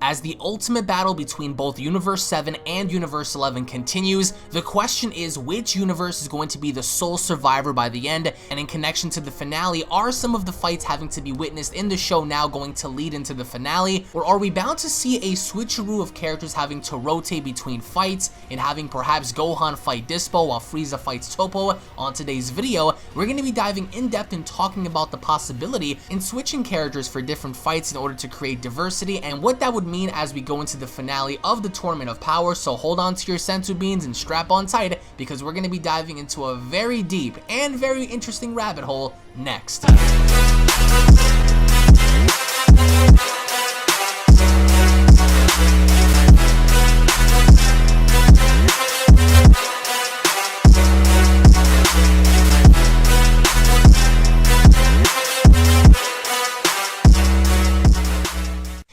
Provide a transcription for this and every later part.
As the ultimate battle between both Universe 7 and Universe 11 continues, the question is which universe is going to be the sole survivor by the end, and in connection to the finale, are some of the fights having to be witnessed in the show now going to lead into the finale, or are we bound to see a switcheroo of characters having to rotate between fights and having perhaps Gohan fight Dispo while Frieza fights Toppo? On today's video, we're going to be diving in depth and talking about the possibility in switching characters for different fights in order to create diversity and what that would mean as we go into the finale of the Tournament of Power. So hold on to your senzu beans and strap on tight, because we're going to be diving into a very deep and very interesting rabbit hole next.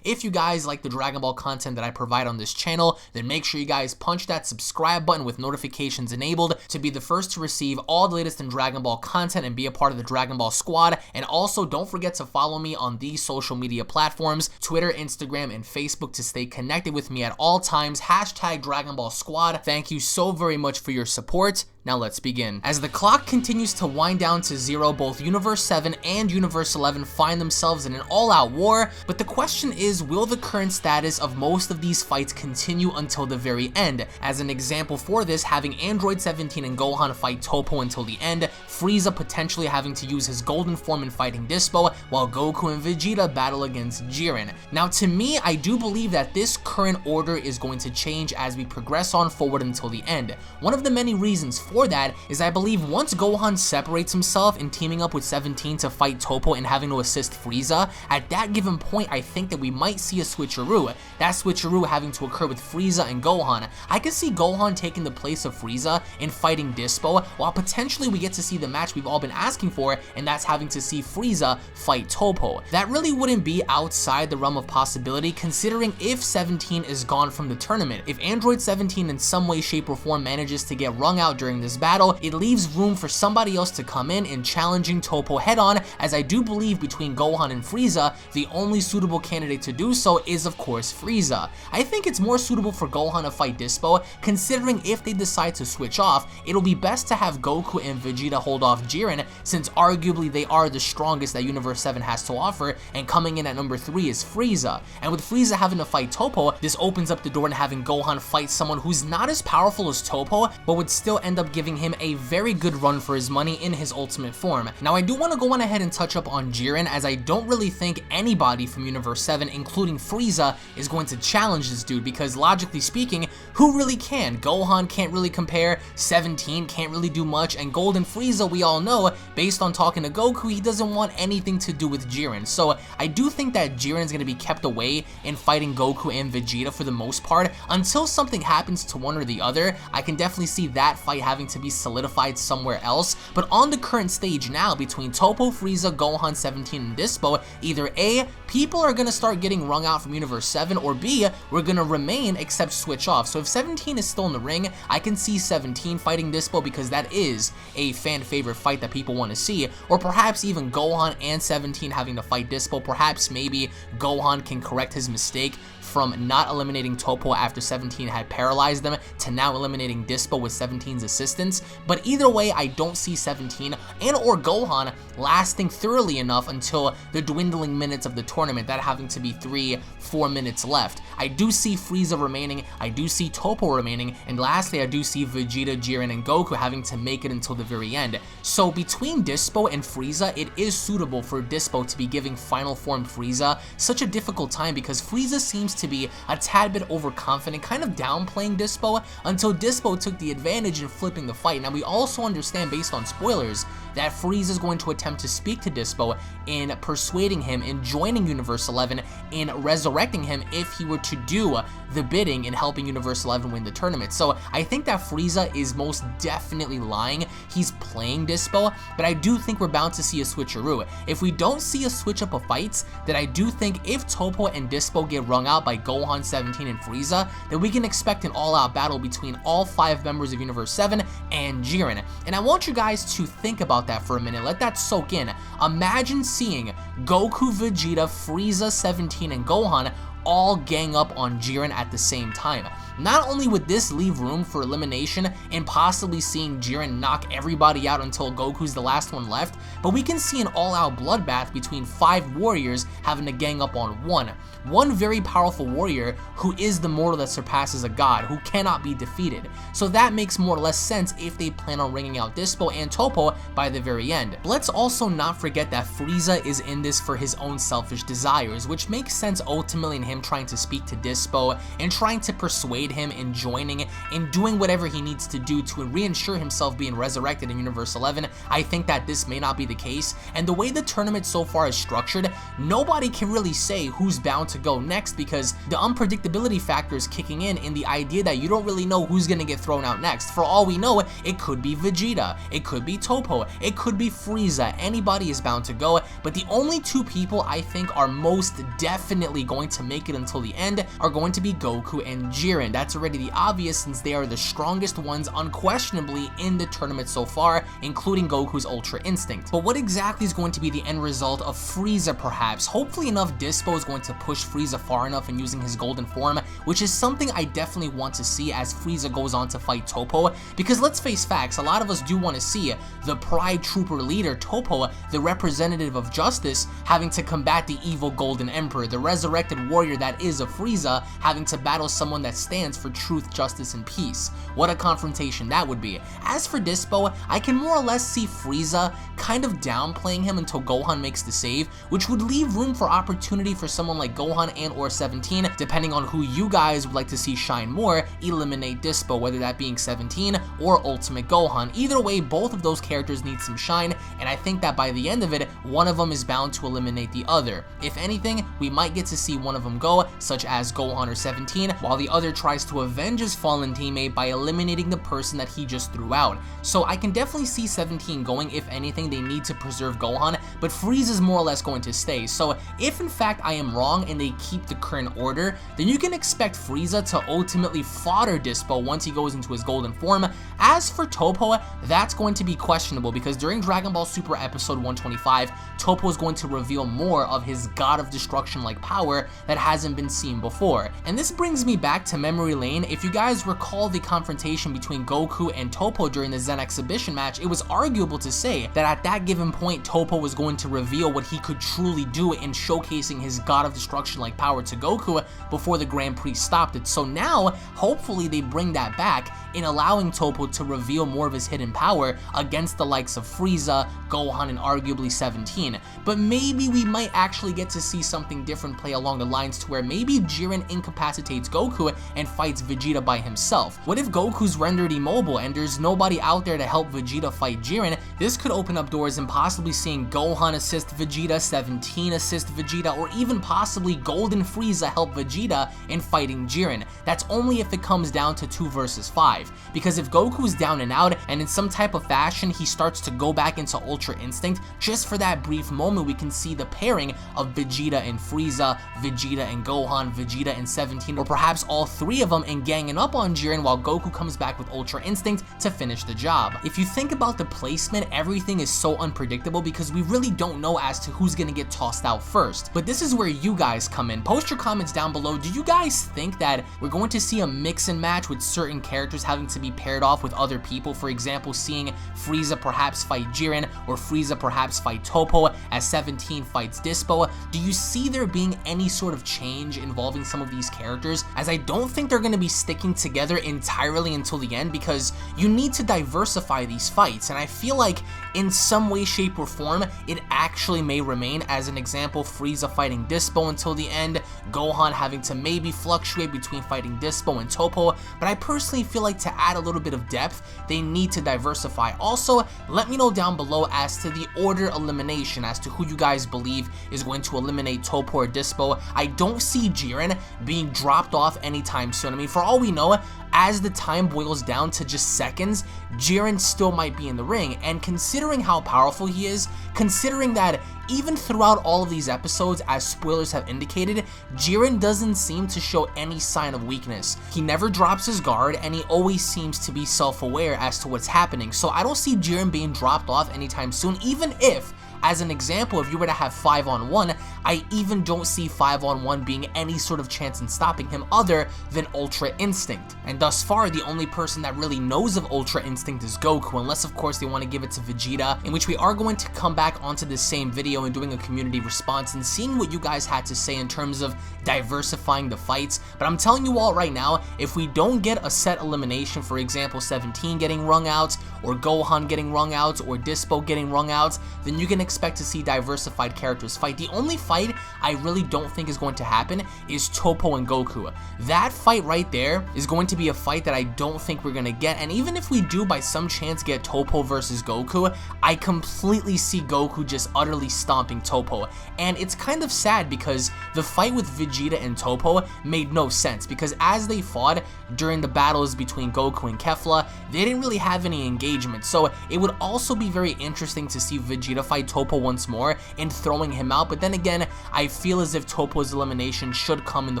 If you guys like the Dragon Ball content that I provide on this channel, then make sure you guys punch that subscribe button with notifications enabled to be the first to receive all the latest in Dragon Ball content and be a part of the Dragon Ball squad. And also don't forget to follow me on these social media platforms, Twitter, Instagram, and Facebook, to stay connected with me at all times. Hashtag Dragon Ball Squad. Thank you so very much for your support. Now let's begin. As the clock continues to wind down to zero, both Universe 7 and Universe 11 find themselves in an all-out war, but the question is, will the current status of most of these fights continue until the very end? As an example for this, having Android 17 and Gohan fight Toppo until the end, Frieza potentially having to use his golden form in fighting Dispo, while Goku and Vegeta battle against Jiren. Now to me, I do believe that this current order is going to change as we progress on forward until the end. One of the many reasons for that is I believe once Gohan separates himself in teaming up with 17 to fight Toppo and having to assist Frieza, at that given point I think that we might see a switcheroo. That switcheroo having to occur with Frieza and Gohan. I could see Gohan taking the place of Frieza in fighting Dispo, while potentially we get to see the match we've all been asking for, and that's having to see Frieza fight Toppo. That really wouldn't be outside the realm of possibility, considering if 17 is gone from the tournament. If Android 17 in some way, shape, or form manages to get wrung out during this battle, it leaves room for somebody else to come in and challenging Toppo head-on, as I do believe between Gohan and Frieza, the only suitable candidate to do so is of course Frieza. I think it's more suitable for Gohan to fight Dispo, considering if they decide to switch off, it'll be best to have Goku and Vegeta hold off Jiren, since arguably they are the strongest that Universe 7 has to offer, and coming in at number 3 is Frieza. And with Frieza having to fight Toppo, this opens up the door to having Gohan fight someone who's not as powerful as Toppo, but would still end up giving him a very good run for his money in his ultimate form. Now I do want to go on ahead and touch up on Jiren, as I don't really think anybody from Universe 7, including Frieza, is going to challenge this dude, because logically speaking, who really can? Gohan can't really compare, 17 can't really do much, and Golden Frieza, we all know, based on talking to Goku, he doesn't want anything to do with Jiren. So I do think that Jiren's going to be kept away in fighting Goku and Vegeta for the most part, until something happens to one or the other. I can definitely see that fight having to be solidified somewhere else, but on the current stage now, between Toppo, Frieza, Gohan, 17, and Dispo, either A, people are going to start getting wrung out from Universe 7, or B, we're going to remain except switch off. So if 17 is still in the ring, I can see 17 fighting Dispo, because that is a fan favorite fight that people want to see, or perhaps even Gohan and 17 having to fight Dispo. Perhaps maybe Gohan can correct his mistake from not eliminating Toppo after 17 had paralyzed them to now eliminating Dispo with 17's assistance. But either way, I don't see 17 and or Gohan lasting thoroughly enough until the dwindling minutes of the tournament, that having to be 3-4 minutes left. I do see Frieza remaining, I do see Toppo remaining, and lastly I do see Vegeta, Jiren, and Goku having to make it until the very end. So between Dispo and Frieza, it is suitable for Dispo to be giving final form Frieza such a difficult time, because Frieza seems to be a tad bit overconfident, kind of downplaying Dispo, until Dispo took the advantage in flipping the fight. Now we also understand, based on spoilers, that Frieza is going to attempt to speak to Dispo in persuading him in joining Universe 11, in resurrecting him if he were to do the bidding in helping Universe 11 win the tournament. So I think that Frieza is most definitely lying. He's playing Dispo, but I do think we're bound to see a switcheroo. If we don't see a switch up of fights, then I do think if Toppo and Dispo get wrung out by Gohan, 17, and Frieza, then we can expect an all-out battle between all 5 members of Universe 7 and Jiren. And I want you guys to think about that for a minute. Let that soak in. Imagine seeing Goku, Vegeta, Frieza, 17, and Gohan all gang up on Jiren at the same time. Not only would this leave room for elimination and possibly seeing Jiren knock everybody out until Goku's the last one left, but we can see an all-out bloodbath between 5 warriors having to gang up on one very powerful warrior who is the mortal that surpasses a god, who cannot be defeated. So that makes more or less sense if they plan on bringing out Dispo and Toppo by the very end. But let's also not forget that Frieza is in this for his own selfish desires, which makes sense ultimately in him trying to speak to Dispo and trying to persuade him in joining and doing whatever he needs to do to reinsure himself being resurrected in Universe 11. I think that this may not be the case, and the way the tournament so far is structured, nobody can really say who's bound to go next because the unpredictability factor is kicking in the idea that you don't really know who's gonna get thrown out next. For all we know, it could be Vegeta, it could be Toppo, it could be Frieza, anybody is bound to go, but the only 2 people I think are most definitely going to make it until the end are going to be Goku and Jiren. That's already the obvious since they are the strongest ones unquestionably in the tournament so far, including Goku's Ultra Instinct. But what exactly is going to be the end result of Frieza perhaps? Hopefully enough Dispo is going to push Frieza far enough in using his golden form, which is something I definitely want to see as Frieza goes on to fight Toppo, because let's face facts, a lot of us do want to see the Pride Trooper leader Toppo, the representative of justice, having to combat the evil Golden Emperor, the resurrected warrior that is a Frieza, having to battle someone that stands for truth, justice, and peace. What a confrontation that would be. As for Dispo, I can more or less see Frieza kind of downplaying him until Gohan makes the save, which would leave room for opportunity for someone like Gohan and or 17, depending on who you guys would like to see shine more, eliminate Dispo, whether that being 17 or Ultimate Gohan. Either way, both of those characters need some shine, and I think that by the end of it, one of them is bound to eliminate the other. If anything, we might get to see one of them go, such as Gohan or 17, while the other tries to avenge his fallen teammate by eliminating the person that he just threw out. So I can definitely see 17 going. If anything, they need to preserve Gohan, but Frieza's more or less going to stay. So if in fact I am wrong and they keep the current order, then you can expect Frieza to ultimately fodder Dispo once he goes into his golden form. As for Toppo, that's going to be questionable because during Dragon Ball Super episode 125, Toppo is going to reveal more of his God of Destruction like power that hasn't been seen before. And this brings me back to memory lane. If you guys recall the confrontation between Goku and Toppo during the Zen exhibition match, it was arguable to say that at that given point Toppo was going to reveal what he could truly do in showcasing his God of Destruction like power to Goku before the Grand Prix stopped it. So now hopefully they bring that back in allowing Toppo to reveal more of his hidden power against the likes of Frieza, Gohan, and arguably 17. But maybe we might actually get to see something different play along the lines to where maybe Jiren incapacitates Goku and fights Vegeta by himself. What if Goku's rendered immobile and there's nobody out there to help Vegeta fight Jiren? This could open up doors and possibly seeing Gohan assist Vegeta, 17 assist Vegeta, or even possibly Golden Frieza help Vegeta in fighting Jiren. That's only if it comes down to 2 versus 5, because if Goku's down and out and in some type of fashion he starts to go back into Ultra Instinct, just for that brief moment we can see the pairing of Vegeta and Frieza, Vegeta and Gohan, Vegeta and 17, or perhaps all 3 of them and ganging up on Jiren while Goku comes back with Ultra Instinct to finish the job. If you think about the placement, everything is so unpredictable because we really don't know as to who's gonna get tossed out first. But this is where you guys come in. Post your comments down below. Do you guys think that we're going to see a mix and match with certain characters having to be paired off with other people? For example, seeing Frieza perhaps fight Jiren, or Frieza perhaps fight Toppo as 17 fights Dispo. Do you see there being any sort of change involving some of these characters? As I don't think they're going to be sticking together entirely until the end, because you need to diversify these fights, and I feel like in some way, shape, or form it actually may remain. As an example, Frieza fighting Dispo until the end, Gohan having to maybe fluctuate between fighting Dispo and Toppo, but I personally feel like to add a little bit of depth, they need to diversify. Also, let me know down below as to the order elimination, as to who you guys believe is going to eliminate Toppo or Dispo. I don't see Jiren being dropped off anytime soon. I mean, for all we know, as the time boils down to just seconds, Jiren still might be in the ring, and considering how powerful he is, considering that even throughout all of these episodes, as spoilers have indicated, Jiren doesn't seem to show any sign of weakness. He never drops his guard, and he always seems to be self-aware as to what's happening. So I don't see Jiren being dropped off anytime soon, even if, as an example, if you were to have 5-on-1, I even don't see 5-on-1 being any sort of chance in stopping him other than Ultra Instinct. And thus far, the only person that really knows of Ultra Instinct is Goku, unless of course they want to give it to Vegeta, in which we are going to come back onto this same video and doing a community response and seeing what you guys had to say in terms of diversifying the fights. But I'm telling you all right now, if we don't get a set elimination, for example 17 getting wrung out, or Gohan getting wrung out, or Dispo getting wrung out, then you can expect to see diversified characters fight. The only fight I really don't think is going to happen is Toppo and Goku. That fight right there is going to be a fight that I don't think we're going to get, and even if we do by some chance get Toppo versus Goku, I completely see Goku just utterly stomping Toppo. And it's kind of sad because the fight with Vegeta and Toppo made no sense, because as they fought during the battles between Goku and Kefla, they didn't really have any engagement. So it would also be very interesting to see Vegeta fight Toppo once more and throwing him out. But then again, I feel as if Toppo's elimination should come in the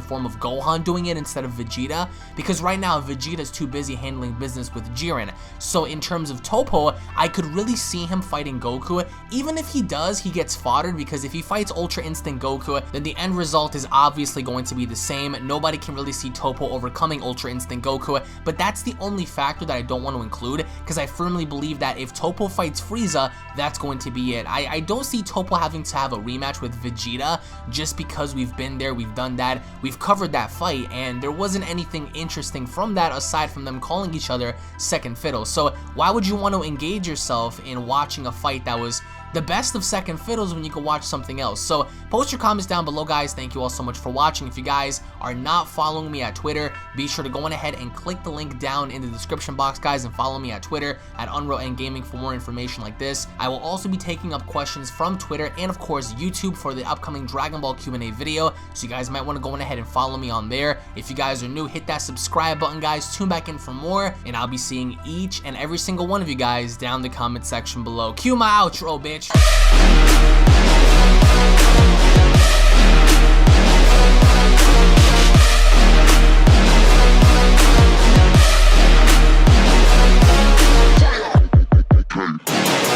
form of Gohan doing it instead of Vegeta, because right now Vegeta's too busy handling business with Jiren. So in terms of Toppo, I could really see him fighting Goku. Even if he does, he gets foddered, because if he fights Ultra Instinct Goku, then the end result is obviously going to be the same. Nobody can really see Toppo overcoming Ultra Instinct Goku, but that's the only factor that I don't want to include, because I firmly believe that if Toppo fights Frieza, that's going to be it. I don't see Toppo having to have a rematch with Vegeta, just because we've been there, we've done that, we've covered that fight, and there wasn't anything interesting from that aside from them calling each other second fiddle. So why would you want to engage yourself in watching a fight that was the best of second fiddles when you can watch something else? So post your comments down below, guys. Thank you all so much for watching. If you guys are not following me at Twitter, be sure to go on ahead and click the link down in the description box, guys, and follow me at Twitter at UnrealEntGaming for more information like this. I will also be taking up questions from Twitter and of course YouTube for the upcoming Dragon Ball Q&A video, so you guys might want to go on ahead and follow me on there. If you guys are new, hit that subscribe button, guys. Tune back in for more, and I'll be seeing each and every single one of you guys down the comment section below. Cue my outro, bitch. Okay.